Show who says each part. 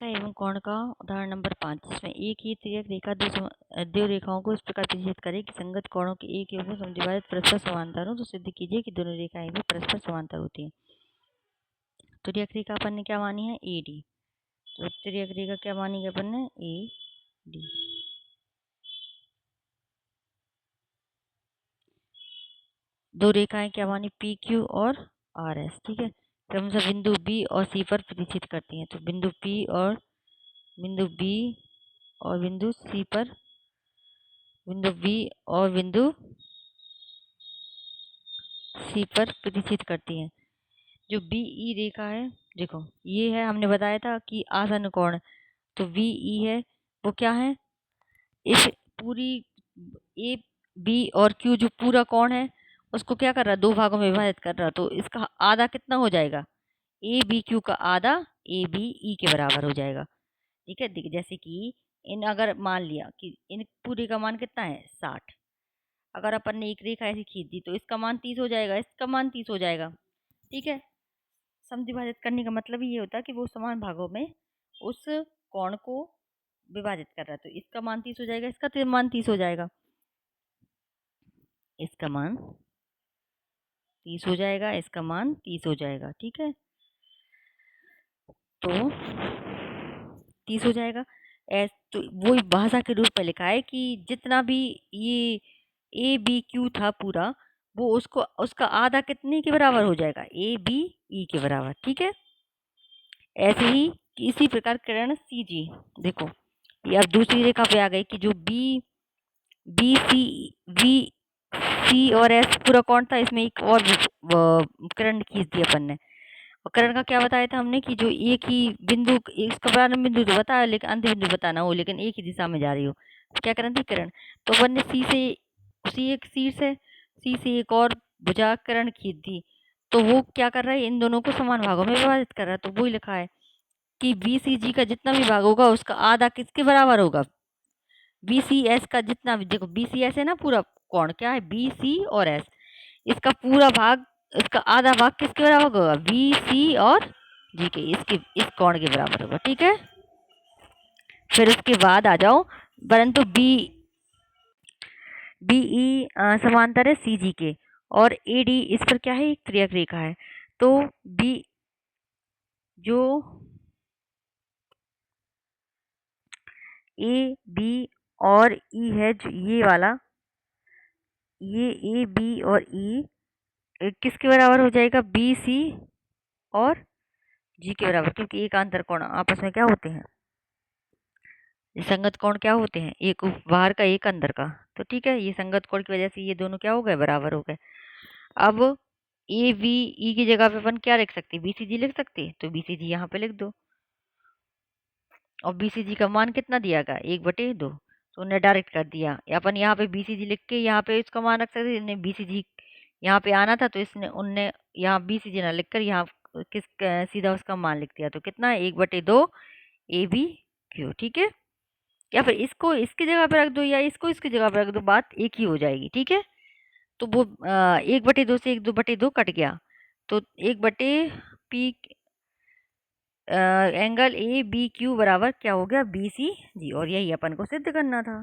Speaker 1: एवं कोण का उदाहरण नंबर 5, जिसमें एक ही तिर्यक रेखा दो रेखाओं को इस प्रकार प्रतिच्छेद करे कि संगत कोणों के एक योग समद्विभाजित परस्पर समांतर हो, तो सिद्ध कीजिए कि दोनों रेखाएं भी परस्पर समांतर होती हैं। तिर्यक रेखा अपन ने क्या मानी है? A D. तो तिर्यक रेखा क्या मानी है अपन ने? A D. दो रेखाएं क्या मानी? पी क्यू और आर एस। ठीक है, क्रमशः बिंदु बी और सी पर प्रतिच्छेद करती हैं। तो बिंदु पी और बिंदु बी और बिंदु सी पर, बिंदु बी और बिंदु सी पर प्रतिच्छेद करती हैं। जो बी ई रेखा है, देखो ये है, हमने बताया था कि आसन कोण, तो बी ई है, वो क्या है? इस पूरी ए बी और क्यू जो पूरा कोण है उसको क्या कर रहा है? दो भागों में विभाजित कर रहा है। तो इसका आधा कितना हो जाएगा? ए बी क्यू का आधा ए बी ई के बराबर हो जाएगा। ठीक है, देखिए जैसे कि इन, अगर मान लिया कि इन पूरे का मान कितना है? 60। अगर अपन ने एक रेखा ऐसी खींच दी तो इसका मान 30 हो जाएगा, इसका मान 30 हो जाएगा। ठीक है, समद्विभाजित करने का मतलब ही ये होता है कि वो समान भागों में उस कोण को विभाजित कर रहा है। तो इसका मान 30 हो जाएगा, इसका मान 30 हो जाएगा, इसका मान 30 हो जाएगा, इसका मान 30 हो जाएगा। ठीक है, तो 30 हो जाएगा। तो वो भाषा के रूप में लिखा है कि जितना भी ये ए बी क्यू था पूरा, वो उसको उसका आधा कितने के बराबर हो जाएगा? ए बी ई के बराबर। ठीक है, ऐसे ही इसी प्रकार किरण सी जी, देखो ये अब दूसरी रेखा पे आ गई कि जो बी बी सी वी सी और एस पूरा कौन था, इसमें एक और किरण खींच दी अपन ने। और किरण का क्या बताया था हमने कि जो एक ही बिंदु, इसका प्रारंभ बिंदु तो बताया लेकिन अंत बिंदु बताना हो, लेकिन एक ही दिशा में जा रही हो, क्या किरण थी? किरण। तो अपन ने सी से सी से एक और भुजा किरण खींच दी, तो वो क्या कर रहा है? इन दोनों को समान भागों में विभाजित कर रहा है। तो वही लिखा है कि BCG का जितना भी भाग होगा उसका आधा किसके बराबर होगा? BCS का जितना भी, देखो BCS है ना पूरा कोण, क्या है? BC और S, इसका पूरा भाग, इसका आधा भाग किसके बराबर होगा? BC और G के, इसके इस कोण के बराबर होगा। ठीक है, फिर उसके बाद आ जाओ, परंतु BE समांतर है CG के, और AD इस पर क्या है? एक तिर्यक रेखा है। तो B जो ए बी और ई है, जो ये वाला, ये ए बी और ई किसके बराबर हो जाएगा? बी सी और जी के बराबर, क्योंकि एक अंतर कोण आपस में क्या होते हैं? संगत कोण क्या होते हैं? एक बाहर का, एक अंदर का। तो ठीक है, ये संगत कोण की वजह से ये दोनों क्या हो गए? बराबर हो गए। अब ए बी ई की जगह पे अपन क्या लिख सकते हैं? BCG लिख सकते हैं, तो BCG यहाँ पे लिख दो। और BCG का मान कितना दिया गया? 1/2। तो उन्हें डायरेक्ट कर दिया, अपन यहाँ पे BCG लिख के यहाँ पे इसका मान रख सकते। इन्हें BCG यहाँ पे आना था, तो इसने उनने यहाँ BCG ना लिखकर यहाँ सीधा उसका मान लिख दिया। तो कितना है? 1/2 ABQ। ठीक है, या फिर इसको इसकी जगह पे रख दो या इसको इसकी जगह पे रख दो, बात एक ही हो जाएगी। ठीक है, तो वो 1/2 से 1/2 कट गया, तो 1/P एंगल ABQ बराबर क्या हो गया? BCG। और यही अपन को सिद्ध करना था।